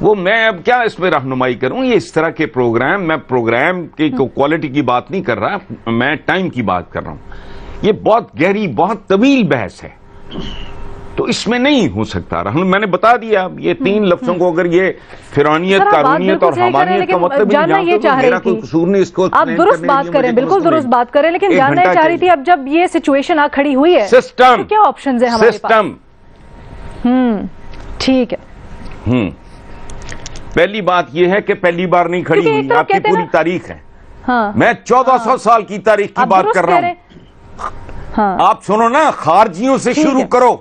وہ میں اب کیا اس میں رہنمائی کروں؟ یہ اس طرح کے پروگرام، میں پروگرام کی کوالٹی کی بات نہیں کر رہا، میں ٹائم کی بات کر رہا ہوں. یہ بہت گہری، بہت طویل بحث ہے، تو اس میں نہیں ہو سکتا. میں نے بتا دیا یہ 3 لفظوں کو اگر یہ فرعونیت، قارونیت اور حمانیت کا مطلب جاننا یہ چاہ رہی تھی. قصور نہیں اس کو. آپ درست بات کریں، بالکل درست بات کریں، لیکن جاننا یہ چاہ رہی تھی اب جب یہ سچویشن آ کھڑی ہوئی ہے سسٹم، کیا آپشنز ہیں ہمارے پاس؟ سسٹم. ٹھیک ہے. پہلی بات یہ ہے کہ پہلی بار نہیں کھڑی ہوئی، آپ کی پوری تاریخ ہے. میں 1400 سال کی تاریخ کی بات کر رہا ہوں. آپ سنو نا، خارجیوں سے شروع کرو.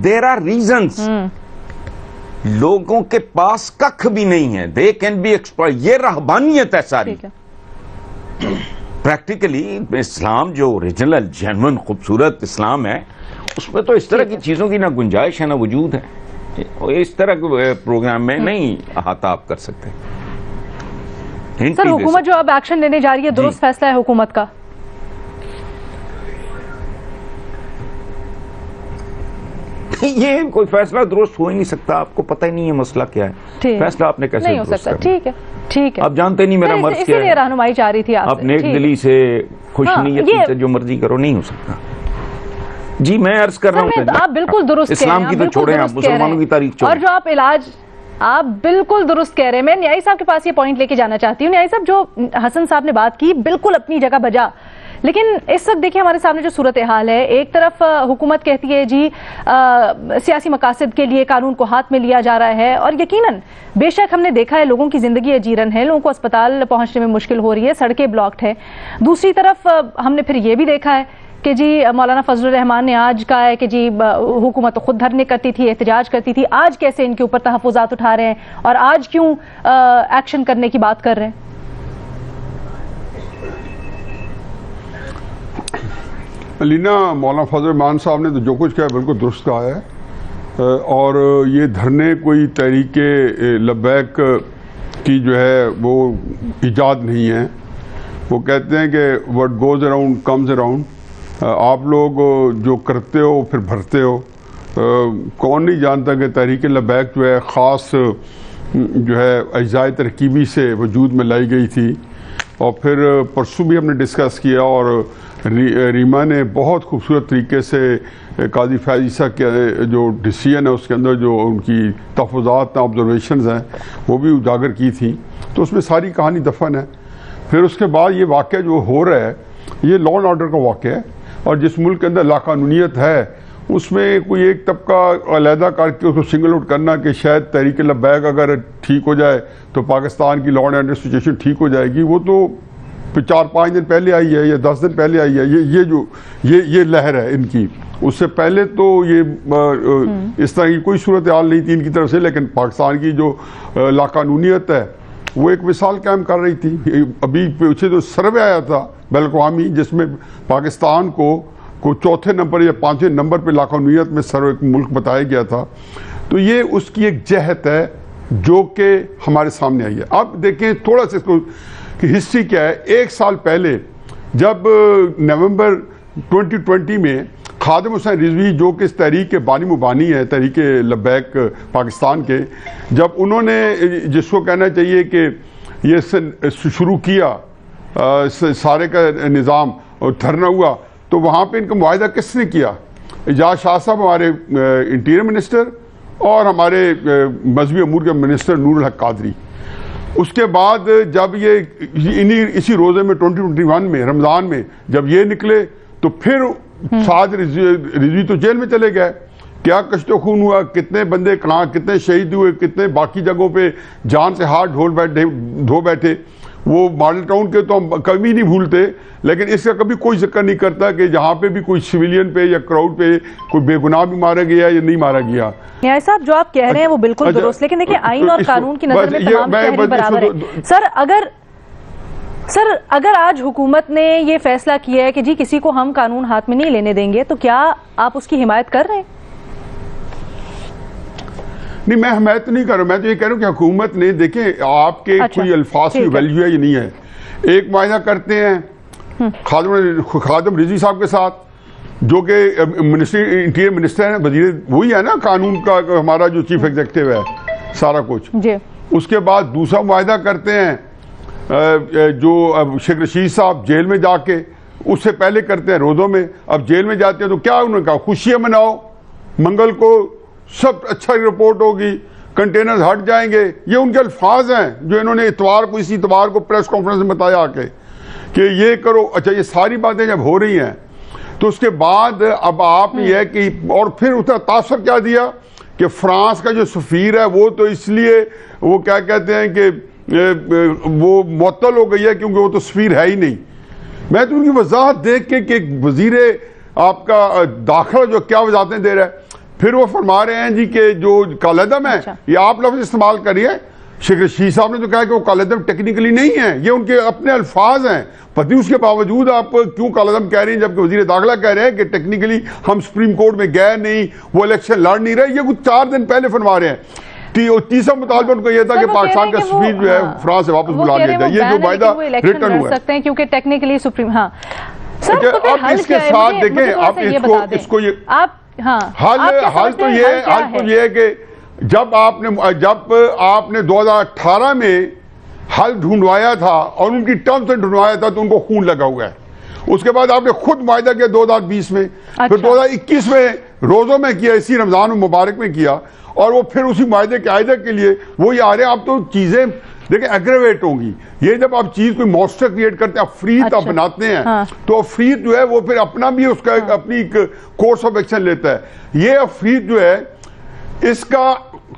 There are reasons. لوگوں کے پاس ککھ بھی نہیں ہے، دے کین بی ایکسپلائٹ. یہ رہبانیت ہے ساری. پریکٹیکلی اسلام جو اوریجنل جینوئن خوبصورت اسلام ہے، اس میں تو اس طرح کی چیزوں کی نہ گنجائش ہے نہ وجود ہے. اس طرح کے پروگرام میں نہیں احاطہ آپ کر سکتے. سر حکومت جو اب ایکشن لینے جا رہی ہے، درست فیصلہ ہے حکومت کا؟ یہ کوئی فیصلہ درست ہو ہی نہیں سکتا. آپ کو پتہ ہی نہیں ہے مسئلہ کیا ہے. فیصلہ آپ نے کیسے نہیں ہو سکتا؟ ٹھیک ہے، ٹھیک ہے. آپ جانتے نہیں میرا مرض کیا ہے. اسی لیے رہنمائی چاہ رہی تھی آپ نیک دلی سے، خوش نیتی سے جو مرضی کرو، نہیں ہو سکتا. جی میں عرض کر رہا ہوں، آپ بالکل درست اسلام کی تو چھوڑیں، آپ مسلمانوں کی تاریخ چھوڑیں. اور جو آپ علاج، آپ بالکل درست کہہ رہے ہیں. میں نیائی صاحب کے پاس یہ پوائنٹ لے کے جانا چاہتی ہوں. نیائی صاحب، جو حسن صاحب نے بات کی بالکل اپنی جگہ بجا، لیکن اس وقت دیکھیں ہمارے سامنے جو صورتحال ہے، ایک طرف حکومت کہتی ہے جی سیاسی مقاصد کے لیے قانون کو ہاتھ میں لیا جا رہا ہے، اور یقیناً بے شک ہم نے دیکھا ہے لوگوں کی زندگی اجیرن ہے، لوگوں کو اسپتال پہنچنے میں مشکل ہو رہی ہے، سڑکیں بلاکڈ ہیں. دوسری طرف ہم نے پھر یہ بھی دیکھا ہے کہ جی مولانا فضل الرحمان نے آج کہا ہے کہ جی حکومت خود دھرنے کرتی تھی، احتجاج کرتی تھی، آج کیسے ان کے اوپر تحفظات اٹھا رہے ہیں اور آج کیوں ایکشن کرنے کی بات کر رہے ہیں؟ علینا، مولانا فضل الرحمان صاحب نے تو جو کچھ کہا بالکل درست کہا ہے، اور یہ دھرنے کوئی تحریک لبیک کی جو ہے وہ ایجاد نہیں ہے. وہ کہتے ہیں کہ what goes around comes around. آپ لوگ جو کرتے ہو پھر بھرتے ہو. کون نہیں جانتا کہ تحریک لبیک جو ہے خاص جو ہے اجزائے ترکیبی سے وجود میں لائی گئی تھی، اور پھر پرسوں بھی ہم نے ڈسکس کیا، اور ریما نے بہت خوبصورت طریقے سے قاضی فیض عیسیٰ کے جو ڈیسیژن ہے اس کے اندر جو ان کی تحفظات ہیں، آبزرویشنز ہیں، وہ بھی اجاگر کی تھی. تو اس میں ساری کہانی دفن ہے. پھر اس کے بعد یہ واقعہ جو ہو رہا ہے، یہ لا اینڈ آرڈر کا واقعہ ہے، اور جس ملک کے اندر لاقانونیت ہے اس میں کوئی ایک طبقہ علیحدہ کر کے اس کو سنگل آؤٹ کرنا کہ شاید تحریک لبیک اگر ٹھیک ہو جائے تو پاکستان کی لا اینڈ آرڈر سچویشن ٹھیک ہو جائے گی، وہ تو 4-5 دن پہلے آئی ہے یا 10 دن پہلے آئی ہے. یہ لہر ہے ان کی. اس سے پہلے تو یہ اس طرح کی کوئی صورتحال نہیں تھی ان کی طرف سے. لیکن پاکستان کی جو لاقانونیت ہے وہ ایک مثال قائم کر رہی تھی. ابھی پیچھے جو سروے آیا تھا بین الاقوامی، جس میں پاکستان کو 4تھے نمبر یا 5ویں نمبر پہ لاقانونیت میں سروے ملک بتایا گیا تھا. تو یہ اس کی ایک جہت ہے جو کہ ہمارے سامنے آئی ہے. اب دیکھیں تھوڑا سا اس کو کہ ہسٹری کیا ہے. 1 سال پہلے جب نومبر 2020 میں خادم حسین رضوی جو کہ اس تحریک کے بانی مبانی ہے، تحریک لبیک پاکستان کے، جب انہوں نے جس کو کہنا چاہیے کہ یہ شروع کیا سارے کا نظام اور دھرنا ہوا، تو وہاں پہ ان کا معاہدہ کس نے کیا؟ اعجاز شاہ صاحب ہمارے انٹیریئر منسٹر اور ہمارے مذہبی امور کے منسٹر نور الحق قادری. اس کے بعد جب یہ اسی روزے میں 2021 میں رمضان میں جب یہ نکلے تو پھر سعد رضوی تو جیل میں چلے گئے. کیا کشت و خون ہوا، کتنے بندے کہاں، کتنے شہید ہوئے، کتنے باقی جگہوں پہ جان سے ہاتھ دھو بیٹھے. وہ ماڈل ٹاؤن کے تو ہم کبھی نہیں بھولتے، لیکن اس کا کبھی کوئی ذکر نہیں کرتا کہ جہاں پہ بھی کوئی سویلین پہ یا کراؤڈ پہ کوئی بے گناہ بھی مارا گیا یا نہیں مارا گیا. نیائی صاحب جو آپ کہہ رہے ہیں وہ بالکل درست، لیکن دیکھیں آئین اور قانون کی نظر میں تمام شہری برابر ہیں. سر اگر آج حکومت نے یہ فیصلہ کیا ہے کہ جی کسی کو ہم قانون ہاتھ میں نہیں لینے دیں گے، تو کیا آپ اس کی حمایت کر رہے ہیں؟ نہیں، میں حمایت نہیں کر رہا. میں تو یہ کہہ رہا ہوں کہ حکومت نے، دیکھیں آپ کے کوئی الفاظ کی ویلیو ہے یا نہیں ہے. ایک معاہدہ کرتے ہیں خادم رضوی صاحب کے ساتھ جو کہ انٹیریئر منسٹر ہیں، وزیر وہی ہے نا قانون کا، ہمارا جو چیف ایگزیکٹو ہے. سارا کچھ جی. اس کے بعد دوسرا معاہدہ کرتے ہیں جو شیخ رشید صاحب جیل میں جا کے، اس سے پہلے کرتے ہیں روزوں میں. اب جیل میں جاتے ہیں تو کیا انہوں نے کہا خوشیاں مناؤ، منگل کو سب اچھا رپورٹ ہوگی، کنٹینر ہٹ جائیں گے. یہ ان کے الفاظ ہیں جو انہوں نے اسی اتوار کو پریس کانفرنس میں بتایا کہ یہ کرو. اچھا یہ ساری باتیں جب ہو رہی ہیں تو اس کے بعد اب آپ یہ ہے کہ اور پھر اس کا تاثر کیا دیا کہ فرانس کا جو سفیر ہے وہ تو اس لیے وہ کیا کہتے ہیں کہ وہ معطل ہو گئی ہے کیونکہ وہ تو سفیر ہے ہی نہیں. میں تو ان کی وضاحت دیکھ کے کہ وزیر آپ کا داخلہ جو کیا وضاحتیں دے رہا ہے، پھر وہ فرما رہے ہیں جی کہ جو کالعدم ہے یہ آپ لفظ استعمال کریے. شیخ رشید صاحب نے تو کہا کہ وہ کالعدم ٹیکنیکلی نہیں ہے، یہ ان کے اپنے الفاظ ہیں. پتہ اس کے باوجود آپ کیوں کالعدم کہہ رہے ہیں جبکہ وزیر داخلہ کہہ رہے ہیں کہ ٹیکنیکلی ہم سپریم کورٹ میں گئے نہیں، وہ الیکشن لڑ نہیں رہے. یہ کچھ 4 دن پہلے فرما رہے ہیں. تیسرا مطالبہ ان کو یہ تھا کہ پاکستان کا سفیر جو ہے فرانس سے واپس بلا لیا جائے. یہ جو معاہدہ ریٹن ہوا ہے کیونکہ ٹیکنیکلی سپریم. ہاں اب اس کے ساتھ دیکھیں آپ اس کو حل تو یہ ہے کہ جب آپ نے 2018 میں حل ڈھونڈوایا تھا اور ان کی ٹرم سے ڈھونڈوایا تھا تو ان کو خون لگا ہوا ہے. اس کے بعد آپ نے خود معاہدہ کیا 2020 میں، پھر 2021 میں روزوں میں کیا، اسی رمضان مبارک میں کیا، اور وہ پھر اسی معاہدے کے عائدہ کے لیے وہی آ رہے ہیں. اب تو چیزیں دیکھیں ایگریویٹ ہوں گی. یہ جب آپ چیز کوئی مونسٹر کریٹ کرتے ہیں، افریت آپ بناتے ہیں تو افریت جو ہے وہ پھر اپنا بھی اس کا اپنی کورس آف ایکشن لیتا ہے. یہ افریت جو ہے اس کا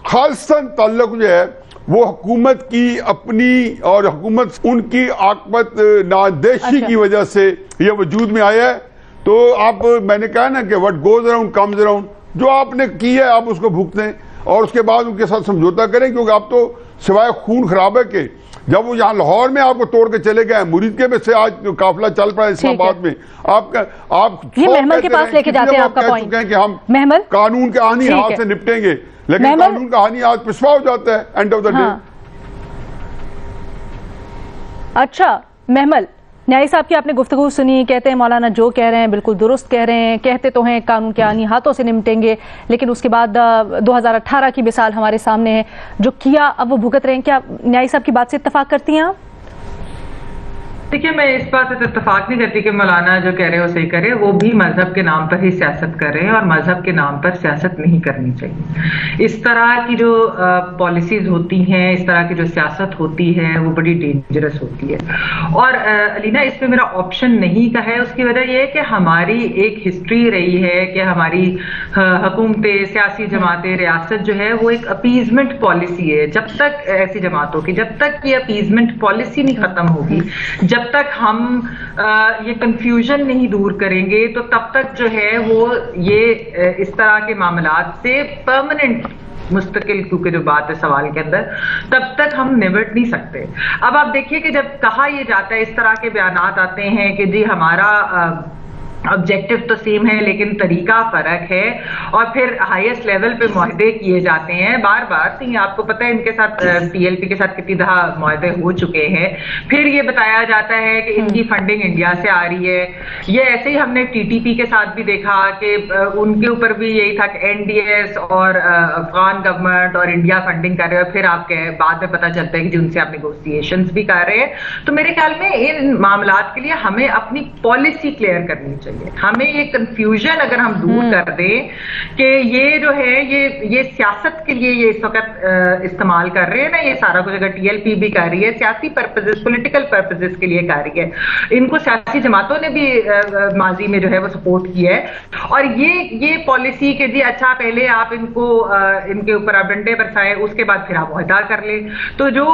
خالصاً تعلق جو ہے وہ حکومت کی اپنی اور حکومت ان کی عاقبت نادیشی کی وجہ سے یہ وجود میں آیا ہے. تو آپ میں نے کہا نا کہ what goes around comes around, جو آپ نے کی ہے آپ اس کو بھگتیں اور اس کے بعد ان کے ساتھ سمجھوتا کریں. کیونکہ آپ تو سوائے خون خرابے کے جب وہ یہاں لاہور میں آپ کو توڑ کے چلے گئے، مرید کے میں سے آج قافلہ چل پڑا ہے اسلام آباد میں، آپ محمل کے پاس لے کے جاتے ہیں آپ کا پوائنٹ کہہ چکے ہیں کہ ہم قانون کے آنی ہاتھ سے نپٹیں گے، لیکن قانون کا آنی ہاتھ پسوا ہو جاتا ہے اینڈ آف دا ڈے. اچھا محمل، نیائی صاحب کی آپ نے گفتگو سنی، کہتے ہیں مولانا جو کہہ رہے ہیں بالکل درست کہہ رہے ہیں. کہتے تو ہیں قانون کے آنی ہاتھوں سے نمٹیں گے، لیکن اس کے بعد 2018 کی مثال ہمارے سامنے ہے، جو کیا اب وہ بھگت رہے ہیں. کیا نیائی صاحب کی بات سے اتفاق کرتی ہیں آپ؟ دیکھیے میں اس بات سے اتفاق نہیں کرتی کہ مولانا جو کہہ رہے ہیں وہ صحیح کرے. وہ بھی مذہب کے نام پر ہی سیاست کر رہے ہیں اور مذہب کے نام پر سیاست نہیں کرنی چاہیے. اس طرح کی جو پالیسیز ہوتی ہیں، اس طرح کی جو سیاست ہوتی ہے وہ بڑی ڈینجرس ہوتی ہے. اور علینا اس پہ میرا آپشن نہیں کا ہے، اس کی وجہ یہ ہے کہ ہماری ایک ہسٹری رہی ہے کہ ہماری حکومتیں، سیاسی جماعتیں، ریاست جو ہے وہ ایک اپیزمنٹ پالیسی ہے. جب تک ایسی جماعتوں کی جب تک یہ اپیزمنٹ پالیسی نہیں ختم ہوگی، جب تک ہم یہ کنفیوژن نہیں دور کریں گے، تو تب تک جو ہے وہ یہ اس طرح کے معاملات سے پرماننٹ مستقل، کیونکہ جو بات ہے سوال کے اندر، تب تک ہم نمٹ نہیں سکتے. اب آپ دیکھیے کہ جب کہا یہ جاتا ہے، اس طرح کے بیانات آتے ہیں کہ جی ہمارا آبجیکٹو تو سیم ہے لیکن طریقہ فرق ہے، اور پھر ہائیسٹ لیول پہ معاہدے کیے جاتے ہیں بار بار. آپ کو پتہ ہے ان کے ساتھ پی ایل پی کے ساتھ کتنی دفعہ معاہدے ہو چکے ہیں. پھر یہ بتایا جاتا ہے کہ ان کی فنڈنگ انڈیا سے آ رہی ہے. یہ ایسے ہی ہم نے ٹی ٹی پی کے ساتھ بھی دیکھا کہ ان کے اوپر بھی یہی تھا کہ این ڈی ایس اور افغان گورنمنٹ اور انڈیا فنڈنگ کر رہے ہیں، پھر آپ کے بعد میں پتہ چلتا ہے کہ جن سے آپ نیگوسیشنز بھی کر رہے ہیں. تو میرے خیال میں ان معاملات کے لیے ہمیں اپنی پالیسی کلیئر کرنی چاہیے. ہمیں یہ کنفیوژن اگر ہم دور کر دیں کہ یہ جو ہے یہ سیاست کے لیے یہ اس وقت استعمال کر رہے ہیں نا، یہ سارا کچھ اگر ٹی ایل پی بھی کر رہی ہے، سیاسی پرپزز، پولیٹیکل پرپزز کے لیے کر رہی ہے. ان کو سیاسی جماعتوں نے بھی ماضی میں جو ہے وہ سپورٹ کیا ہے. اور یہ پالیسی کہ جی اچھا پہلے آپ ان کے اوپر آپ ڈنڈے برسائیں، اس کے بعد پھر آپ معاہدہ کر لیں. تو جو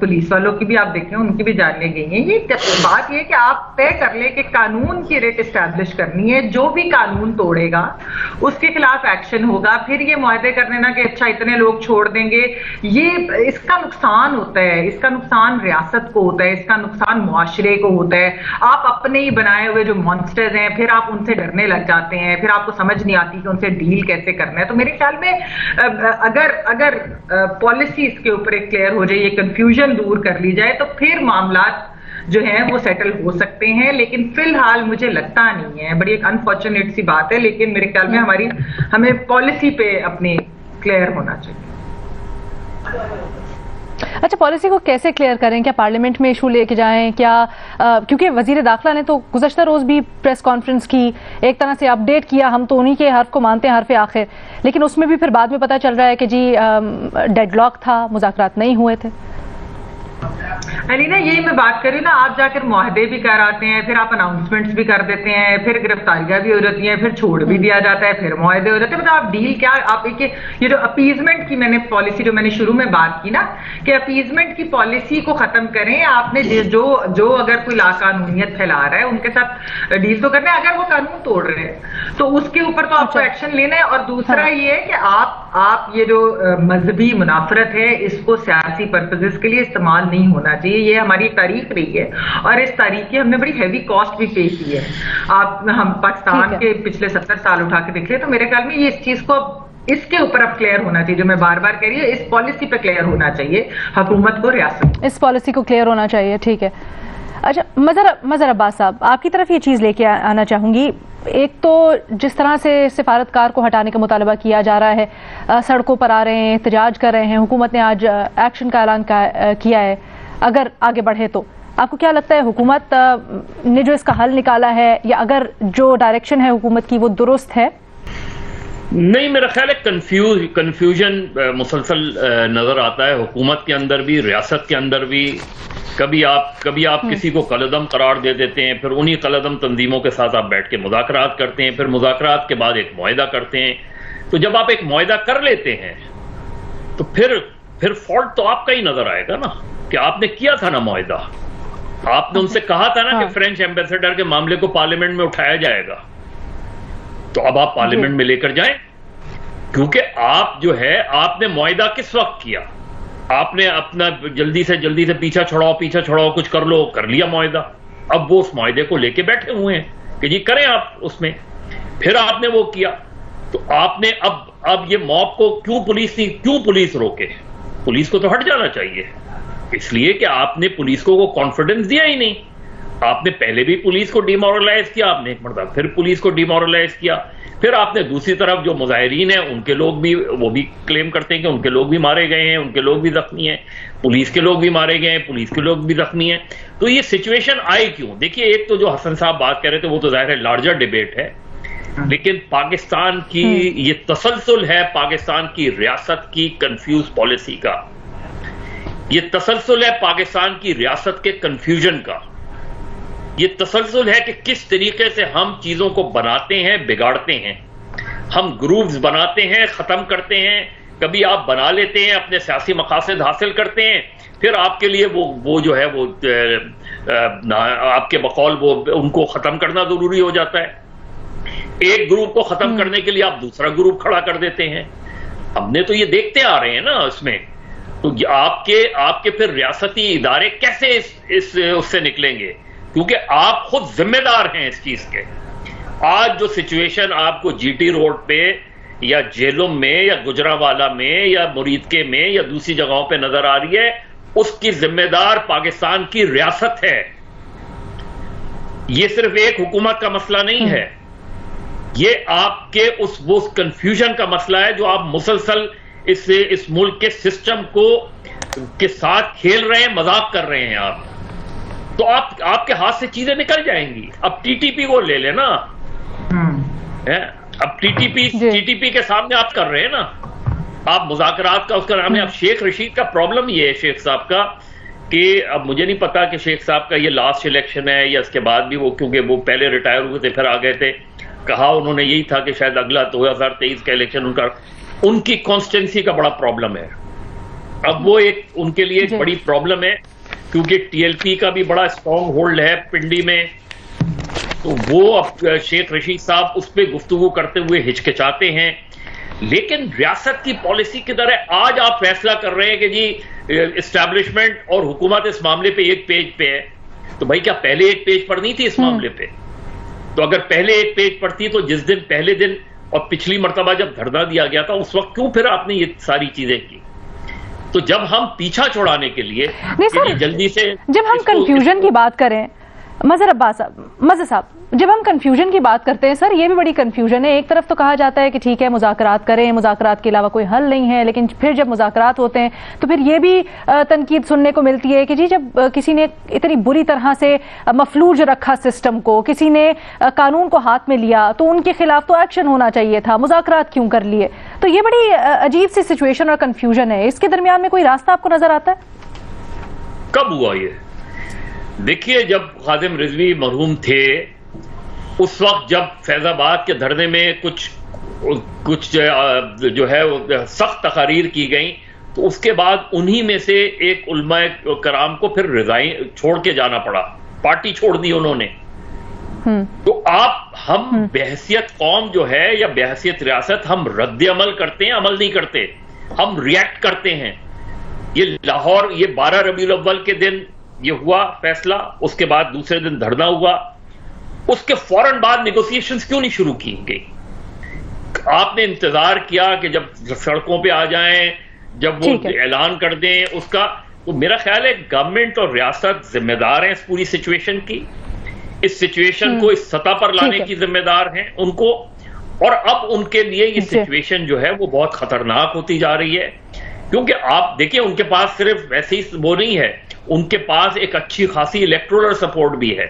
پولیس والوں کی بھی آپ دیکھیں ان کی بھی جانیں گئی ہیں. یہ بات یہ کہ آپ طے کر لیں کہ قانون کی ریٹ اسٹیبلش کرنی ہے، جو بھی قانون توڑے گا اس کے خلاف ایکشن ہوگا. پھر یہ معاہدے کرنے نا کہ اچھا اتنے لوگ چھوڑ دیں گے، یہ اس کا نقصان ہوتا ہے. اس کا نقصان ریاست کو ہوتا ہے، اس کا نقصان معاشرے کو ہوتا ہے. آپ اپنے ہی بنائے ہوئے جو مانسٹرز ہیں پھر آپ ان سے ڈرنے لگ جاتے ہیں، پھر آپ کو سمجھ نہیں آتی کہ ان سے ڈیل کیسے کرنا ہے. تو میرے خیال میں اگر پالیسی اس کے اوپر ایک کلیئر ہو جائے، یہ کنفیوژن دور کر لی جائے، تو پھر معاملات جو ہیں وہ سیٹل ہو سکتے ہیں. لیکن فی الحال مجھے لگتا نہیں ہے. بڑی ایک انفارچونیٹ سی بات ہے، لیکن میرے خیال میں ہمیں پالیسی پہ اپنی کلیئر ہونا چاہیے. اچھا، پالیسی کو کیسے کلیئر کریں؟ کیا پارلیمنٹ میں ایشو لے کے جائیں؟ کیا کیونکہ وزیر داخلہ نے تو گزشتہ روز بھی پریس کانفرنس کی، ایک طرح سے اپ ڈیٹ کیا، ہم تو انہی کے حرف کو مانتے ہیں، حرف آخر، لیکن اس میں بھی پھر بعد میں پتہ چل رہا ہے کہ جی ڈیڈ لاک تھا، مذاکرات نہیں ہوئے تھے۔ علینا، یہی میں بات کر رہی ہوں نا، آپ جا کر معاہدے بھی کر آتے ہیں، پھر آپ اناؤنسمنٹس بھی کر دیتے ہیں، پھر گرفتاریاں بھی ہو جاتی ہیں، پھر چھوڑ بھی دیا جاتا ہے، پھر معاہدے ہو جاتے ہیں، مطلب آپ ڈیل کیا، آپ یہ جو اپیزمنٹ کی میں نے پالیسی جو میں نے شروع میں بات کی نا، کہ اپیزمنٹ کی پالیسی کو ختم کریں۔ آپ نے جو اگر کوئی لاقانونیت پھیلا رہا ہے ان کے ساتھ ڈیل تو کرنا ہے، اگر وہ قانون توڑ رہے ہیں تو اس کے اوپر تو آپ کو ایکشن لینا ہے۔ اور دوسرا یہ ہے کہ آپ یہ جو مذہبی منافرت ہے اس کو سیاسی پرپزز کے لیے استعمال نہیں ہونا چاہیے، یہ ہماری تاریخ رہی ہے اور اس تاریخ کی ہم نے بڑی ہیوی کاسٹ بھی پے کی ہے۔ ہم پاکستان کے پچھلے 70 سال اٹھا کے دیکھ لیں تو میرے خیال میں یہ اس چیز کو اس کے اوپر اب کلیئر ہونا چاہیے، جو میں بار بار کہہ رہی ہوں، اس پالیسی پہ کلیئر ہونا چاہیے حکومت کو، ریاست اس پالیسی کو کلیئر ہونا چاہیے، ٹھیک ہے۔ اچھا، مظہر عباس صاحب، آپ کی طرف یہ چیز لے کے آنا چاہوں گی، ایک تو جس طرح سے سفارتکار کو ہٹانے کا مطالبہ کیا جا رہا ہے، سڑکوں پر آ رہے ہیں، احتجاج کر رہے ہیں، حکومت نے آج ایکشن کا اعلان کیا ہے، اگر آگے بڑھے تو آپ کو کیا لگتا ہے حکومت نے جو اس کا حل نکالا ہے، یا اگر جو ڈائریکشن ہے حکومت کی وہ درست ہے؟ نہیں، میرا خیال ہے کنفیوژن مسلسل نظر آتا ہے حکومت کے اندر بھی، ریاست کے اندر بھی۔ کبھی آپ کسی کو کالعدم قرار دے دیتے ہیں، پھر انہی کالعدم تنظیموں کے ساتھ آپ بیٹھ کے مذاکرات کرتے ہیں، پھر مذاکرات کے بعد ایک معاہدہ کرتے ہیں۔ تو جب آپ ایک معاہدہ کر لیتے ہیں تو پھر فالٹ تو آپ کا ہی نظر آئے گا نا، کہ آپ نے کیا تھا نا معاہدہ، آپ نے ان سے کہا تھا نا کہ فرینچ ایمبیسڈر کے معاملے کو پارلیمنٹ میں اٹھایا جائے گا، تو اب آپ پارلیمنٹ میں لے کر جائیں، کیونکہ آپ جو ہے آپ نے معاہدہ کس وقت کیا، آپ نے اپنا جلدی سے پیچھا چھڑاؤ کچھ کر لیا معاہدہ، اب وہ اس معاہدے کو لے کے بیٹھے ہوئے ہیں کہ جی کریں آپ اس میں، پھر آپ نے وہ کیا، تو آپ نے اب یہ موب کو کیوں پولیس روکے؟ پولیس کو تو ہٹ جانا چاہیے، اس لیے کہ آپ نے پولیس کو وہ کانفیڈنس دیا ہی نہیں۔ آپ نے پہلے بھی پولیس کو ڈیمورلائز کیا، آپ نے ایک مرتبہ پھر پولیس کو ڈیمورلائز کیا، پھر آپ نے دوسری طرف جو مظاہرین ہیں ان کے لوگ بھی وہ بھی کلیم کرتے ہیں کہ ان کے لوگ بھی مارے گئے ہیں، ان کے لوگ بھی زخمی ہیں، پولیس کے لوگ بھی مارے گئے ہیں، پولیس کے لوگ بھی زخمی ہیں۔ تو یہ سچویشن آئی کیوں؟ دیکھیے، ایک تو جو حسن صاحب بات کر رہے تھے وہ تو ظاہر ہے لارجر ڈیبیٹ ہے، لیکن پاکستان کی یہ تسلسل ہے، پاکستان کی ریاست کی کنفیوز پالیسی کا، یہ تسلسل ہے پاکستان کی ریاست کے کنفیوژن کا، یہ تسلسل ہے کہ کس طریقے سے ہم چیزوں کو بناتے ہیں، بگاڑتے ہیں، ہم گروپز بناتے ہیں، ختم کرتے ہیں، کبھی آپ بنا لیتے ہیں، اپنے سیاسی مقاصد حاصل کرتے ہیں، پھر آپ کے لیے وہ جو ہے وہ آپ کے بقول وہ ان کو ختم کرنا ضروری ہو جاتا ہے، ایک گروپ کو ختم کرنے کے لیے آپ دوسرا گروپ کھڑا کر دیتے ہیں۔ ہم نے تو یہ دیکھتے آ رہے ہیں نا اس میں، تو آپ کے پھر ریاستی ادارے کیسے اس سے نکلیں گے؟ کیونکہ آپ خود ذمہ دار ہیں اس چیز کے۔ آج جو سچویشن آپ کو جی ٹی روڈ پہ یا جیلوں میں یا گجرانوالہ میں یا مریدکے میں یا دوسری جگہوں پہ نظر آ رہی ہے، اس کی ذمہ دار پاکستان کی ریاست ہے۔ یہ صرف ایک حکومت کا مسئلہ نہیں ہے، یہ آپ کے اس کنفیوژن کا مسئلہ ہے جو آپ مسلسل اس ملک کے سسٹم کے ساتھ کھیل رہے ہیں، مذاق کر رہے ہیں آپ، تو آپ کے ہاتھ سے چیزیں نکل جائیں گی۔ اب ٹی ٹی پی کو لے لیں نا، اب ٹی ٹی پی کے سامنے آپ کر رہے ہیں نا، آپ مذاکرات کا اس کا نام ہے۔ اب شیخ رشید کا پرابلم یہ ہے شیخ صاحب کا، کہ اب مجھے نہیں پتا کہ شیخ صاحب کا یہ لاسٹ الیکشن ہے یا اس کے بعد بھی وہ، کیونکہ وہ پہلے ریٹائر ہوئے تھے پھر آ گئے تھے، کہا انہوں نے یہی تھا کہ شاید اگلا 2023 کا الیکشن ان کی کانسٹیٹنسی کا بڑا پرابلم ہے۔ اب وہ ان کے لیے ایک بڑی پرابلم ہے، کیونکہ ٹی ایل پی کا بھی بڑا اسٹرانگ ہولڈ ہے پنڈی میں، تو وہ اب شیخ رشید صاحب اس پہ گفتگو کرتے ہوئے ہچکچاتے ہیں۔ لیکن ریاست کی پالیسی کی طرح آج آپ فیصلہ کر رہے ہیں کہ جی اسٹیبلشمنٹ اور حکومت اس معاملے پہ ایک پیج پہ ہے، تو بھائی کیا پہلے ایک پیج پر نہیں تھی اس معاملے پہ؟ تو اگر پہلے ایک پیج پر تھی تو جس دن پہلے دن اور پچھلی مرتبہ جب دھرنا دیا گیا تھا اس وقت کیوں پھر آپ نے یہ ساری چیزیں کی؟ تو جب ہم پیچھا چھوڑانے کے لیے جلدی سے، جب ہم کنفیوژن کی بات کریں مظہر عباس صاحب، جب ہم کنفیوژن کی بات کرتے ہیں سر، یہ بھی بڑی کنفیوژن ہے. ایک طرف تو کہا جاتا ہے کہ ٹھیک ہے مذاکرات کریں، مذاکرات کے علاوہ کوئی حل نہیں ہے، لیکن پھر جب مذاکرات ہوتے ہیں تو پھر یہ بھی تنقید سننے کو ملتی ہے کہ جی جب کسی نے اتنی بری طرح سے مفلوج رکھا سسٹم کو، کسی نے قانون کو ہاتھ میں لیا تو ان کے خلاف تو ایکشن ہونا چاہیے تھا، مذاکرات کیوں کر لیے؟ تو یہ بڑی عجیب سی سچویشن اور کنفیوژن ہے. اس کے درمیان میں کوئی راستہ آپ کو نظر آتا ہے؟ کب ہوا یہ؟ دیکھیے، جب قاسم رضوی مرحوم تھے اس وقت جب فیض آباد کے دھرنے میں کچھ جو ہے سخت تقاریر کی گئیں تو اس کے بعد انہی میں سے ایک علماء کرام کو پھر چھوڑ کے جانا پڑا، پارٹی چھوڑ دی انہوں نے. تو ہم بحیثیت قوم جو ہے یا بحیثیت ریاست ہم رد عمل کرتے ہیں، عمل نہیں کرتے، ہم ریئیکٹ کرتے ہیں. یہ لاہور، یہ 12 ربیع الاول کے دن یہ ہوا فیصلہ، اس کے بعد دوسرے دن دھرنا ہوا، اس کے فوراً بعد نیگوسیشنز کیوں نہیں شروع کی گئی؟ آپ نے انتظار کیا کہ جب سڑکوں پہ آ جائیں، جب وہ اعلان کر دیں اس کا. تو میرا خیال ہے گورنمنٹ اور ریاست ذمہ دار ہیں اس پوری سچویشن کی، اس سچویشن کو اس سطح پر لانے کی ذمہ دار ہیں ان کو. اور اب ان کے لیے یہ سچویشن جو ہے وہ بہت خطرناک ہوتی جا رہی ہے، کیونکہ آپ دیکھیں ان کے پاس صرف ویسے ہی وہ نہیں ہے، ان کے پاس ایک اچھی خاصی الیکٹورل سپورٹ بھی ہے.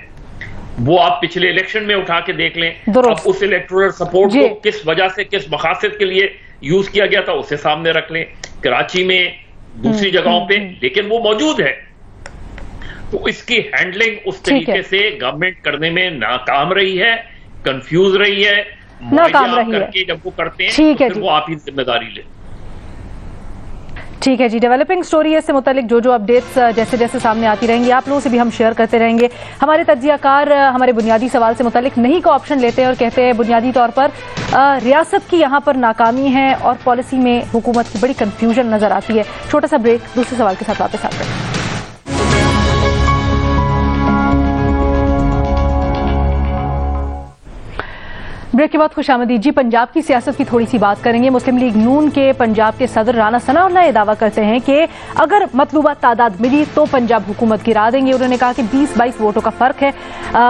وہ آپ پچھلے الیکشن میں اٹھا کے دیکھ لیں، اب اس الیکٹورل سپورٹ کو کس وجہ سے، کس مقاصد کے لیے یوز کیا گیا تھا اسے سامنے رکھ لیں، کراچی میں، دوسری جگہوں پہ، لیکن وہ موجود ہے. تو اس کی ہینڈلنگ اس طریقے سے گورنمنٹ کرنے میں ناکام رہی ہے، کنفیوز رہی ہے. ناکام رہی ہے. کر کے جب وہ کرتے ہیں تو پھر وہ آپ ہی ذمہ داری لیں. ٹھیک ہے جی، ڈیولپنگ سٹوری ہے، اس سے متعلق جو اپڈیٹس جیسے جیسے سامنے آتی رہیں گی آپ لوگوں سے بھی ہم شیئر کرتے رہیں گے. ہمارے تجزیہ کار ہمارے بنیادی سوال سے متعلق نہیں کا آپشن لیتے ہیں اور کہتے ہیں بنیادی طور پر ریاست کی یہاں پر ناکامی ہے اور پالیسی میں حکومت کی بڑی کنفیوژن نظر آتی ہے. چھوٹا سا بریک، دوسرے سوال کے ساتھ واپس آتے ہیں. بریک کے بعد خوش آمدید جی. پنجاب کی سیاست کی تھوڑی سی بات کریں گے. مسلم لیگ نون کے پنجاب کے صدر رانا ثناء اللہ یہ دعویٰ کرتے ہیں کہ اگر مطلوبہ تعداد ملی تو پنجاب حکومت گرا دیں گے. انہوں نے کہا کہ 20-22 ووٹوں کا فرق ہے،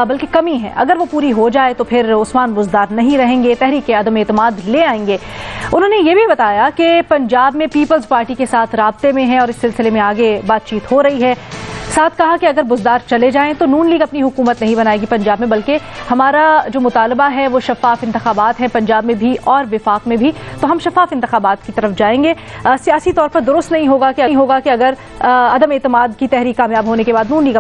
بلکہ کمی ہے، اگر وہ پوری ہو جائے تو پھر عثمان بزدار نہیں رہیں گے، تحریک عدم اعتماد لے آئیں گے. انہوں نے یہ بھی بتایا کہ پنجاب میں پیپلز پارٹی کے ساتھ رابطے میں ہے اور اس سلسلے میں آگے بات چیت ہو رہی ہے. ساتھ کہا کہ اگر بزدار چلے جائیں تو نون لیگ اپنی حکومت نہیں بنائے گی پنجاب میں، بلکہ ہمارا جو مطالبہ ہے وہ شفاف انتخابات ہیں پنجاب میں بھی اور وفاق میں بھی، تو ہم شفاف انتخابات کی طرف جائیں گے. سیاسی طور پر درست نہیں ہوگا کہ اگر عدم اعتماد کی تحریک کامیاب ہونے کے بعد نون لیگ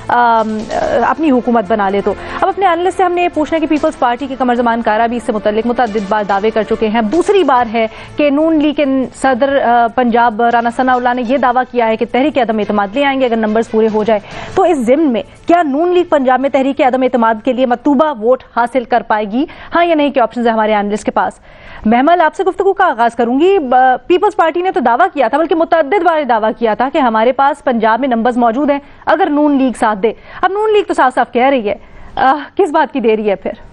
اپنی حکومت بنا لے. تو اب اپنے اینالسٹ سے ہم نے یہ پوچھنا کہ پیپلز پارٹی کے قمر زمان کارا بھی اس سے متعلق متعدد بار دعوے کر چکے ہیں. دوسری بار ہے کہ نون لیگ کے صدر پنجاب رانا ثناء اللہ نے یہ دعویٰ کیا ہے کہ تحریک عدم اعتماد لے آئیں گے اگر نمبرز پورے ہو جائے. تو اس ضمن میں کیا نون لیگ پنجاب میں تحریک عدم اعتماد کے لیے مطلوبہ ووٹ حاصل کر پائے گی؟ ہاں یا نہیں کے آپشنز ہیں ہمارے اینالسٹ کے پاس. محمل، آپ سے گفتگو کا آغاز کروں گی. پیپلز پارٹی نے تو دعویٰ کیا تھا، بلکہ متعدد بار دعویٰ کیا تھا کہ ہمارے پاس پنجاب میں نمبرز موجود ہیں اگر نون لیگ ساتھ دے. اب نون لیگ تو صاف صاف کہہ رہی ہے، کس بات کی دے رہی ہے پھر؟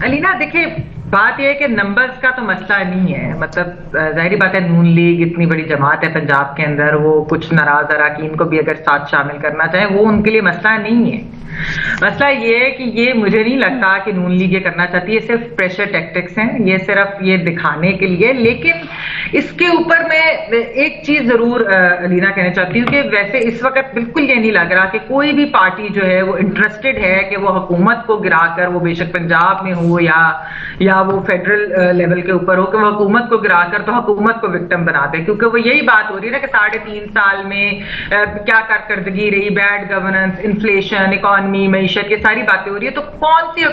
علینا دیکھیں، بات یہ ہے کہ نمبرز کا تو مسئلہ نہیں ہے. مطلب ظاہری بات ہے نون لیگ اتنی بڑی جماعت ہے پنجاب کے اندر، وہ کچھ ناراض اراکین کو بھی اگر ساتھ شامل کرنا چاہیں وہ ان کے لیے مسئلہ نہیں ہے. مسئلہ یہ ہے کہ یہ مجھے نہیں لگتا کہ نون لیگ یہ کرنا چاہتی ہے، صرف پریشر ٹیکٹکس ہیں، یہ صرف یہ دکھانے کے لیے. لیکن اس کے اوپر میں ایک چیز ضرور علینا کہنا چاہتی ہوں کہ ویسے اس وقت بالکل یہ نہیں لگ رہا کہ کوئی بھی پارٹی جو ہے وہ انٹرسٹڈ ہے کہ وہ حکومت کو گرا کر، وہ بے شک پنجاب میں ہو یا وہ فیڈرل لیول کے اوپر ہو، کہ وہ حکومت کو گرا کر تو حکومت کو وکٹم بنا دے. کیونکہ وہ یہی بات ہو رہی ہے نا کہ 3.5 سال میں کیا کارکردگی رہی، بیڈ گورننس، انفلیشن، اکانومی، معیشت، یہ ساری باتیں ہو رہی ہے. تو کون سی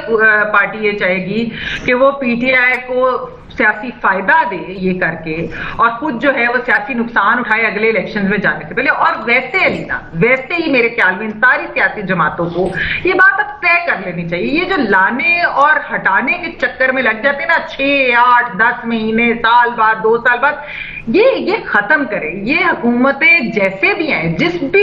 پارٹی یہ چاہے گی کہ وہ پی ٹی آئی کو سیاسی فائدہ دے یہ کر کے اور خود جو ہے وہ سیاسی نقصان اٹھائے اگلے الیکشنز میں جانے سے پہلے؟ اور ویسے ہی میرے خیال میں ان ساری سیاسی جماعتوں کو یہ بات اب طے کر لینی چاہیے. یہ جو لانے اور ہٹانے کے چکر میں لگ جاتے ہیں نا 6, 8, 10 مہینے، سال بعد، 2 سال بعد، یہ ختم کرے. یہ حکومتیں جیسے بھی آئیں، جس بھی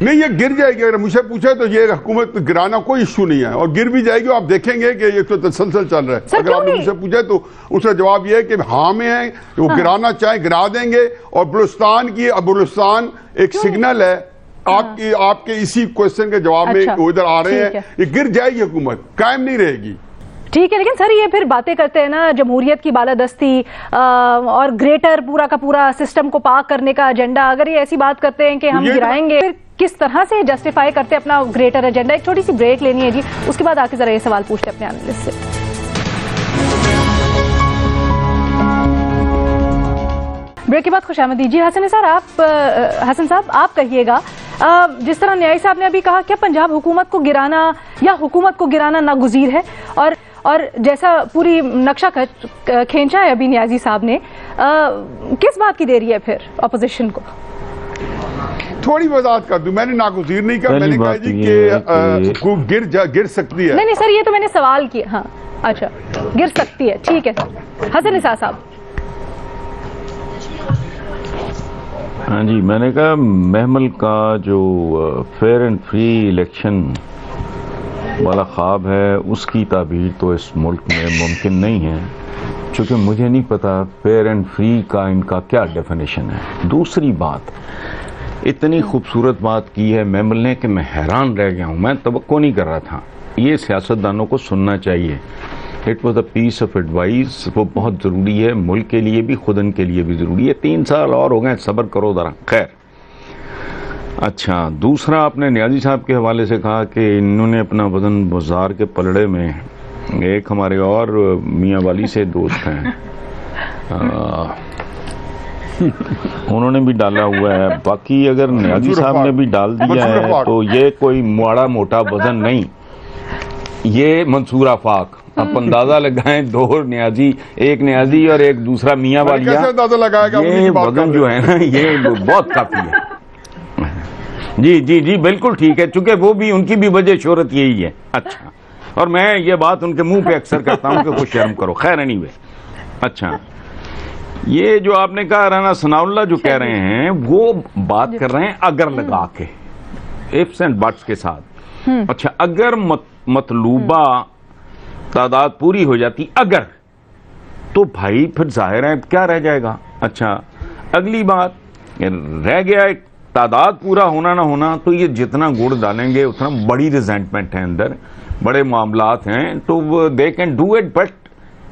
نہیں یہ گر جائے گی. اگر مجھے پوچھے تو یہ حکومت گرانا کوئی ایشو نہیں ہے, اور گر بھی جائے گی. آپ دیکھیں گے کہ یہ تو تسلسل چل رہا ہے. اگر آپ نے مجھ سے پوچھا تو اس کا جواب یہ ہے کہ ہاں میں ہیں, وہ گرانا چاہیں گرا دیں گے. اور بلوچستان ایک سگنل ہے آپ کے اسی کوشچن کے جواب میں ادھر آ رہے ہیں. یہ گر جائے گی, حکومت قائم نہیں رہے گی. ٹھیک ہے, لیکن سر یہ پھر باتیں کرتے ہیں نا جمہوریت کی بالادستی اور گریٹر پورا کا پورا سسٹم کو پاک کرنے کا ایجنڈا. اگر یہ ایسی بات کرتے ہیں کہ ہم گرائیں گے, پھر کس طرح سے جسٹیفائی کرتے ہیں اپنا گریٹر ایجنڈا؟ ایک چھوٹی سی بریک لینی ہے جی, اس کے بعد آ کے ذرا یہ سوال پوچھتے اپنے اینالسٹ سے. بریک کے بعد خوش آمدید جی. حسن صاحب آپ کہیے گا, جس طرح نیائی صاحب نے ابھی کہا, کیا پنجاب حکومت کو گرانا یا حکومت کو گرانا ناگزیر ہے؟ اور جیسا پوری نقشہ کھینچا ہے ابھی نیازی صاحب نے, کس بات کی دیری ہے پھر اپوزیشن کو؟ تھوڑی وضاحت کر دوں. میں نے ناگزیر نہیں کہا, میں نے کہا جی کہ گر سکتی ہے. نہیں سر, یہ تو میں نے سوال کیا. ہاں اچھا, گر سکتی ہے, ٹھیک ہے. حسن نثار صاحب. ہاں جی, میں نے کہا محمل کا جو فیئر اینڈ فری الیکشن والا خواب ہے, اس کی تعبیر تو اس ملک میں ممکن نہیں ہے, چونکہ مجھے نہیں پتا فیئر اینڈ فری کا ان کا کیا ڈیفینیشن ہے. دوسری بات, اتنی خوبصورت بات کی ہے محمل نے کہ میں حیران رہ گیا ہوں. میں توقع نہیں کر رہا تھا. یہ سیاستدانوں کو سننا چاہیے. It was a piece of advice. وہ بہت ضروری ہے, ملک کے لیے بھی, خود ان کے لیے بھی ضروری ہے. 3 سال اور ہو گئے, صبر کرو ذرا. خیر, اچھا, دوسرا آپ نے نیازی صاحب کے حوالے سے کہا کہ انہوں نے اپنا وزن بازار کے پلڑے میں, ایک ہمارے اور میاں والی سے دوست ہیں, انہوں نے بھی ڈالا ہوا ہے. باقی اگر نیازی صاحب نے بھی ڈال دیا ہے تو یہ کوئی ماڑا موٹا وزن نہیں, یہ منصور آفاق. آپ اندازہ لگائیں, 2 نیازی, ایک نیازی اور ایک دوسرا میاں والیہ, یہ وزن جو ہے نا یہ بہت کافی ہے. جی جی جی بالکل ٹھیک ہے, چونکہ وہ بھی, ان کی بھی وجہ شہرت یہی ہے. اچھا, اور میں یہ بات ان کے منہ پہ اکثر کرتا ہوں کہ کچھ شرم کرو. خیر اینی وے. اچھا, یہ جو آپ نے کہا رانا ثناء اللہ جو کہہ رہے ہیں, وہ بات کر رہے ہیں اگر لگا کے, ifs اینڈ بٹس کے ساتھ. اچھا, اگر مطلوبہ تعداد پوری ہو جاتی اگر, تو بھائی پھر ظاہر ہے کیا رہ جائے گا. اچھا, اگلی بات, رہ گیا ایک تعداد پورا ہونا نہ ہونا, تو یہ جتنا گڑ ڈالیں گے اتنا بڑی ریزنٹمنٹ ہے اندر, بڑے معاملات ہیں, تو they can do it. But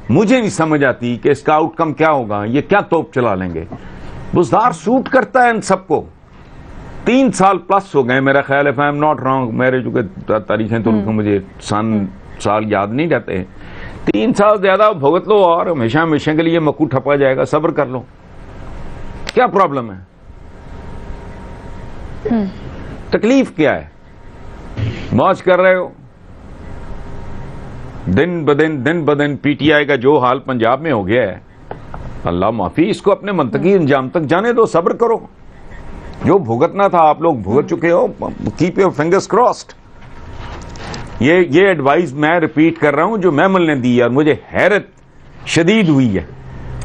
مجھے نہیں سمجھ آتی کہ اس کا آؤٹ کم کیا ہوگا. یہ کیا توپ چلا لیں گے؟ بزدار سوٹ کرتا ہے ان سب کو. 3 سال پلس ہو گئے میرا خیال ہے, if I am not wrong, میرے چونکہ تاریخیں تو مجھے سال یاد نہیں رہتے. 3 سال زیادہ بھگت لو اور ہمیشہ ہمیشہ کے لیے مکو ٹھپا جائے گا. صبر کر لو, کیا پرابلم ہے؟ تکلیف کیا ہے؟ موج کر رہے ہو. دن بدن پی ٹی آئی کا جو حال پنجاب میں ہو گیا ہے, اللہ معافی, اس کو اپنے منطقی انجام تک جانے دو. صبر کرو, جو بھگتنا تھا آپ لوگ بھگت چکے ہو. Keep your fingers crossed. یہ ایڈوائز میں ریپیٹ کر رہا ہوں جو محمل نے دی ہے, اور مجھے حیرت شدید ہوئی ہے.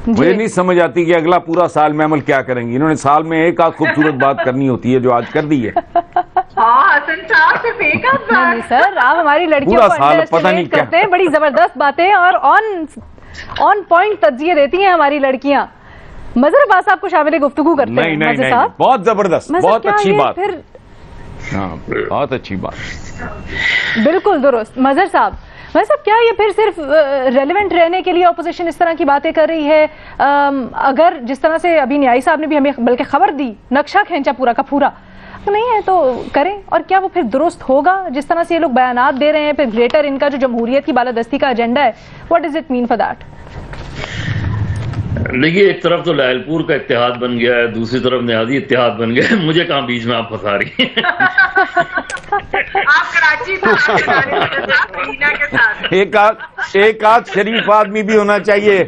مجھے نہیں سمجھ آتی کہ اگلا پورا سال محمل کیا کریں گی. انہوں نے سال میں ایک آدھ خوبصورت بات کرنی ہوتی ہے جو آج کر دی ہے. سر آپ ہماری لڑکیوں کو انڈرسٹیمیٹ کرتے ہیں, بڑی زبردست باتیں اور آن پوائنٹ تجزیے دیتی ہیں ہماری لڑکیاں. مظہر عباس آپ کو شامل گفتگو کرتے ہیں. نہیں, بہت زبردست, بہت اچھی بات, ہاں بہت اچھی بات, بالکل درست. مظہر صاحب, کیا یہ پھر صرف ریلیونٹ رہنے کے لیے اپوزیشن اس طرح کی باتیں کر رہی ہے؟ اگر جس طرح سے ابھی نیائی صاحب نے بھی ہمیں بلکہ خبر دی, نقشہ کھینچا پورا کا پورا, نہیں ہے تو کریں. اور کیا وہ پھر درست ہوگا جس طرح سے یہ لوگ بیانات دے رہے ہیں؟ پھر گریٹر ان کا جو جمہوریت کی بالادستی کا ایجنڈا ہے, what does it mean for that? دیکھیے, ایک طرف تو لائل پور کا اتحاد بن گیا ہے, دوسری طرف نیازی اتحاد بن گیا ہے. مجھے کہاں بیچ میں آپ پھنسا رہی ہیں. ایک آدھ شریف آدمی بھی ہونا چاہیے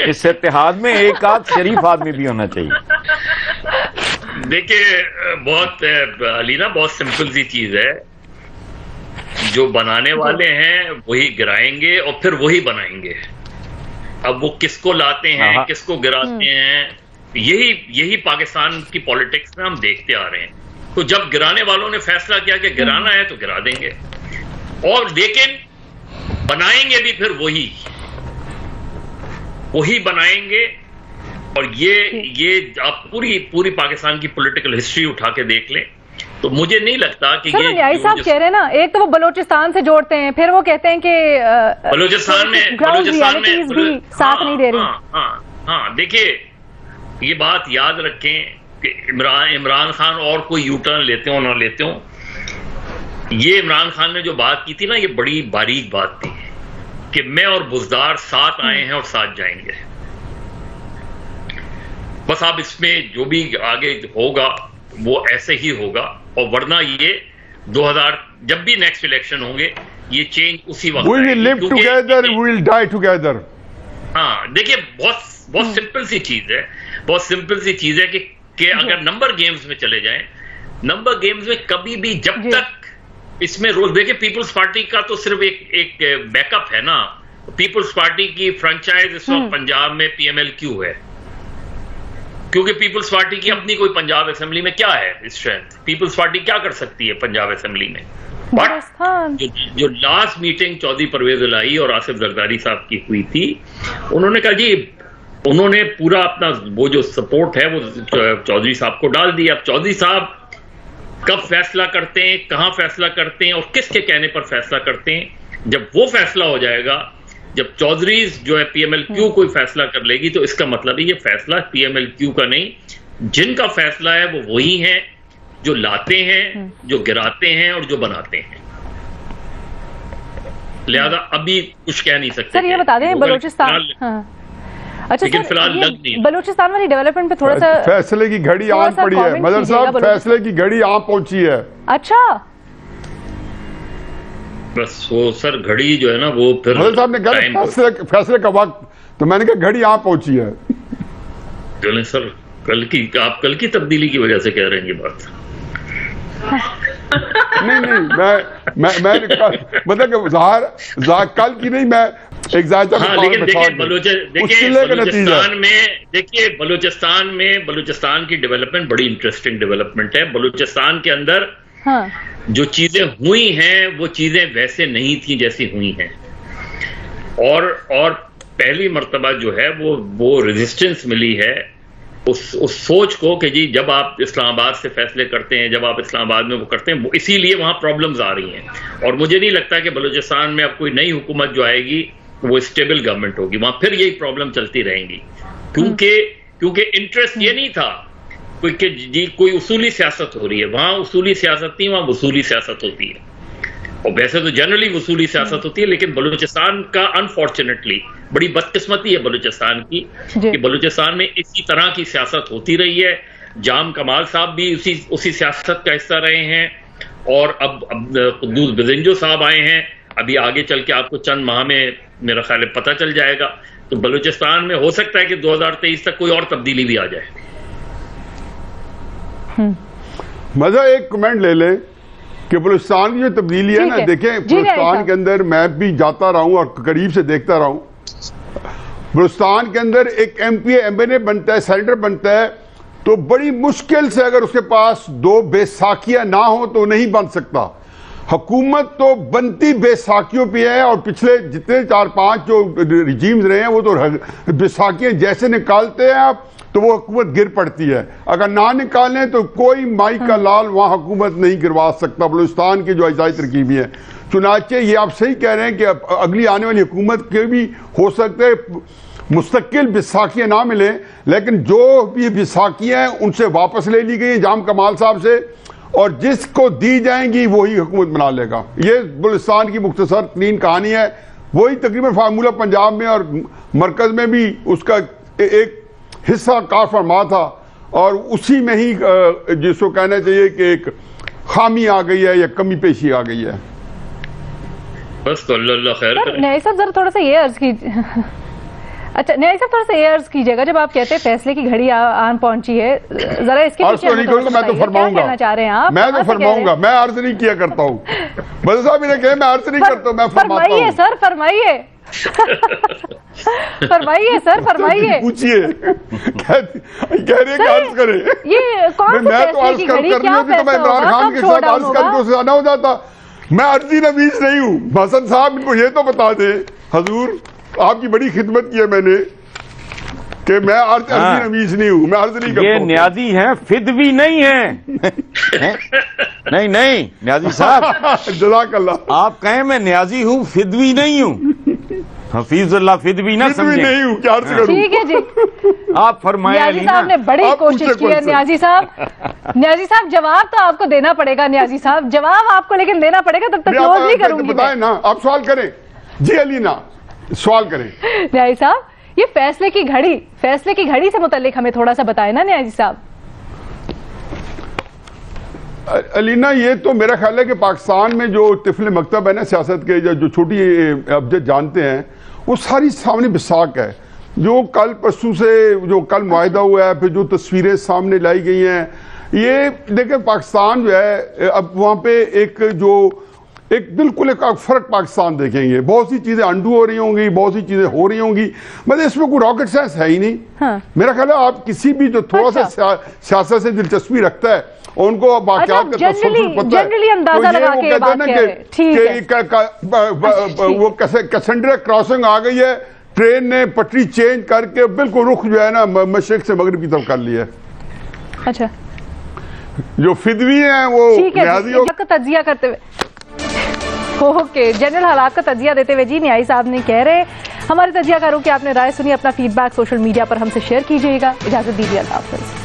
اس اتحاد میں, ایک آدھ شریف آدمی بھی ہونا چاہیے. دیکھیے, بہت علینا, بہت سمپل سی چیز ہے. جو بنانے والے ہیں وہی گرائیں گے اور پھر وہی بنائیں گے. اب وہ کس کو لاتے ہیں, کس کو گراتے ہیں, یہی پاکستان کی پالیٹکس میں ہم دیکھتے آ رہے ہیں. تو جب گرانے والوں نے فیصلہ کیا کہ گرانا ہے تو گرا دیں گے، اور لیکن بنائیں گے بھی پھر وہی بنائیں گے. اور یہ آپ پوری پاکستان کی پولیٹیکل ہسٹری اٹھا کے دیکھ لیں تو مجھے نہیں لگتا کہ یہ نیائی صاحب کہہ رہے ہیں نا، ایک تو وہ بلوچستان سے جوڑتے ہیں، پھر وہ کہتے ہیں کہ بلوچستان میں بھی ساتھ نہیں دے رہی. ہاں دیکھیے یہ بات یاد رکھیں کہ عمران خان اور کوئی یو ٹرن لیتے ہوں نہ لیتے ہوں، یہ عمران خان نے جو بات کی تھی نا، یہ بڑی باریک بات تھی کہ میں اور بزدار ساتھ آئے ہیں اور ساتھ جائیں گے. بس آپ اس میں جو بھی آگے ہوگا وہ ایسے ہی ہوگا، اور ورنہ یہ 2000 جب بھی نیکسٹ الیکشن ہوں گے یہ چینج اسی وقت. We will live together, we will die together. ہاں دیکھیے بہت سمپل سی چیز ہے کہ اگر نمبر گیمز میں چلے جائیں، نمبر گیمز میں کبھی بھی جب تک اس میں رول دیکھیں، پیپلز پارٹی کا تو صرف ایک بیک اپ ہے نا. پیپلز پارٹی کی فرنچائز اس وقت پنجاب میں پی ایم ایل کیو ہے، کیونکہ پیپلز پارٹی کی اپنی کوئی پنجاب اسمبلی میں کیا ہے اسٹرینتھ. پیپلز پارٹی کیا کر سکتی ہے پنجاب اسمبلی میں؟ بٹ جو لاسٹ میٹنگ چودھری پرویز الہی اور آصف زرداری صاحب کی ہوئی تھی، انہوں نے کہا جی انہوں نے پورا اپنا وہ جو سپورٹ ہے وہ چودھری صاحب کو ڈال دیا. اب چودھری صاحب کب فیصلہ کرتے ہیں، کہاں فیصلہ کرتے ہیں اور کس کے کہنے پر فیصلہ کرتے ہیں، جب وہ فیصلہ ہو جائے گا، جب چودھریز جو ہے پی ایم ایل کیو کوئی فیصلہ کر لے گی، تو اس کا مطلب ہے یہ فیصلہ پی ایم ایل کیو کا نہیں، جن کا فیصلہ ہے وہ وہی ہیں جو لاتے ہیں، جو گراتے ہیں اور جو بناتے ہیں. لہذا ابھی کچھ کہہ نہیں سکتے. سر یہ بتا دیں بلوچستان، اچھا لیکن فی الحال لگ نہیں، بلوچستان والی ڈیولپمنٹ پہ تھوڑا سا فیصلے کی گھڑی آن پڑی ہے مدر صاحب، فیصلے کی گھڑی آن پہنچی ہے. اچھا بس وہ سر گھڑی جو ہے نا وہ پھر مدر صاحب نے کہا فیصلے کا وقت، تو میں نے کہا گھڑی آن پہنچی ہے. چلیں سر آپ کل کی تبدیلی کی وجہ سے کہہ رہے ہیں یہ بات. نہیں میں مطلب کہ ظاہر کل کی نہیں، میں ایک ذائقہ. ہاں لیکن دیکھیے بلوچستان کی ڈیولپمنٹ بڑی انٹرسٹنگ ڈیولپمنٹ ہے. بلوچستان کے اندر جو چیزیں ہوئی ہیں وہ چیزیں ویسے نہیں تھیں جیسی ہوئی ہیں، اور پہلی مرتبہ جو ہے وہ ریزسٹنس ملی ہے اس سوچ کو کہ جی جب آپ اسلام آباد سے فیصلے کرتے ہیں، جب آپ اسلام آباد میں وہ کرتے ہیں، اسی لیے وہاں پرابلمز آ رہی ہیں. اور مجھے نہیں لگتا کہ بلوچستان میں اب کوئی نئی حکومت جو آئے گی وہ اسٹیبل گورنمنٹ ہوگی، وہاں پھر یہی پرابلم چلتی رہیں گی، کیونکہ انٹرسٹ یہ نہیں تھا کہ جی کوئی اصولی سیاست ہو رہی ہے. وہاں اصولی سیاست نہیں، وہاں وصولی سیاست ہوتی ہے. اور ویسے تو جنرلی وصولی سیاست ہوتی ہے، لیکن بلوچستان کا انفارچونیٹلی بڑی بدقسمتی ہے بلوچستان کی کہ بلوچستان میں اسی طرح کی سیاست ہوتی رہی ہے. جام کمال صاحب بھی اسی سیاست کا حصہ رہے ہیں، اور اب قدوس بزنجو صاحب آئے ہیں. ابھی آگے چل کے آپ کو چند ماہ میں میرا خیال ہے پتہ چل جائے گا. تو بلوچستان میں ہو سکتا ہے کہ 2023 تک کوئی اور تبدیلی بھی آ جائے. مزہ ایک کمنٹ لے لیں کہ بلوچستان کی جو تبدیلی ہے نا، دیکھیں بلوچستان کے اندر میں بھی جاتا رہا ہوں اور قریب سے دیکھتا رہا ہوں. بلوچستان کے اندر ایک ایم پی ایم این اے بنتا ہے، سینیٹر بنتا ہے، تو بڑی مشکل سے اگر اس کے پاس 2 بیساکھیاں نہ ہوں تو نہیں بن سکتا. حکومت تو بنتی بیساکھیوں پہ ہے، اور پچھلے جتنے 4-5 جو رجیمز رہے ہیں وہ تو بیساکھیاں جیسے نکالتے ہیں آپ تو وہ حکومت گر پڑتی ہے. اگر نہ نکالیں تو کوئی مائی کا لال وہاں حکومت نہیں گروا سکتا. بلوچستان کی جو اجزائی ترکیبی ہیں، چنانچہ یہ آپ صحیح کہہ رہے ہیں کہ اگلی آنے والی حکومت کے بھی ہو سکتے مستقل بیساکھیاں نہ ملیں، لیکن جو بھی بیساکھیاں ہیں ان سے واپس لے لی گئی ہیں جام کمال صاحب سے، اور جس کو دی جائیں گی وہی حکومت بنا لے گا. یہ بلوچستان کی مختصر ترین کہانی ہے. وہی تقریباً فارمولہ پنجاب میں اور مرکز میں بھی اس کا ایک حصہ کار فرما تھا، اور اسی میں ہی جس کو کہنا چاہیے کہ ایک خامی آ گئی ہے یا کمی پیشی آ گئی ہے. بس تو اللہ خیر کرے. نہیں صاحب ذرا تھوڑا سا یہ عرض کیجیے، اچھا نہیں صاحب تھوڑا سا یہ عرض کیجیے گا، جب آپ کہتے ہیں فیصلے کی گھڑی آن پہنچی ہے، ذرا اس کے پیچھے میں تو فرماؤں گا، میں تو فرماؤں گا، میں عرض نہیں کیا کرتا ہوں. بس صاحب نے کہا میں عرض نہیں کرتا ہوں، میں فرماتا ہوں. سر فرمائیے. فرمائیے سر، فرمائیے، پوچھیے، کہہ رہے کہ عرض کریں. یہ کون سے میں تو فیصلے عرض کی کر گھڑی، کرنے کیا ہوتی تو میں فیصلہ عمران ہوگا، خان کب کے شو ساتھ ڈاؤن عرض کر ہوگا؟ کے اسے آنا ہو جاتا. میں عرضی نویس نہیں ہوں. حسن صاحب ان کو یہ تو بتا دیں حضور، آپ کی بڑی خدمت کی ہے میں نے، کہ میں عرضی نویس نہیں ہوں، میں عرض نہیں کرتا. یہ نیازی ہیں، فدوی نہیں ہیں. نہیں نیازی صاحب، جزاک اللہ. آپ کہیں میں نیازی ہوں، فدوی نہیں ہوں. حفیظ اللہ فدوی نہ بھی سمجھیں. نہیں ہوں، کیا عرض کروں. ٹھیک ہے جی، آپ فرمائیں نیازی صاحب نے بڑی آپ کوشش پوچھیں کی ہے. کون سے؟ نیازی صاحب جواب تو آپ کو دینا پڑے گا. نیازی صاحب جواب آپ کو لیکن دینا پڑے گا، تب تک کلوز نہیں کروں گی. بتائیں نا، آپ سوال کریں. جی علینا سوال کریں. نیازی صاحب یہ فیصلے کی گھڑی سے متعلق ہمیں تھوڑا سا بتائیں نا نیازی صاحب. علینا یہ تو میرا خیال ہے کہ پاکستان میں جو طفل مکتب ہے نا سیاست کے، جو چھوٹی ابجد جانتے ہیں، وہ ساری سامنے بساک ہے. جو کل پرسوں سے جو کل معاہدہ ہوا ہے، پھر جو تصویریں سامنے لائی گئی ہیں، یہ دیکھیں پاکستان جو ہے اب وہاں پہ ایک بالکل ایک فرق پاکستان دیکھیں گے. بہت سی چیزیں انڈو ہو رہی ہوں گی، بہت سی چیزیں ہو رہی ہوں گی، مطلب اس میں کوئی راکٹ سائنس ہے ہی نہیں. میرا خیال ہے آپ کسی بھی جو تھوڑا سا سیاست سے دلچسپی رکھتا ہے، ان کو واقعات کا تسلسل پتہ ہے. وہ کسنڈرا کراسنگ آ گئی ہے، ٹرین نے پٹری چینج کر کے بالکل رخ جو ہے نا مشرق سے مغرب کی طرف کر لیا ہے. اچھا، جو فدوی ہیں وہ نیازی ہو. تجزیہ کرتے ہوئے اوکے، جنرل حالات کا تجزیہ دیتے ہوئے جی نیازی صاحب نے کہہ رہے ہمارے تجزیہ کاروں کی آپ نے رائے سنی. اپنا فیڈ بیک سوشل میڈیا پر ہم سے شیئر کیجیے گا. اجازت دیجیے، اللہ حافظ.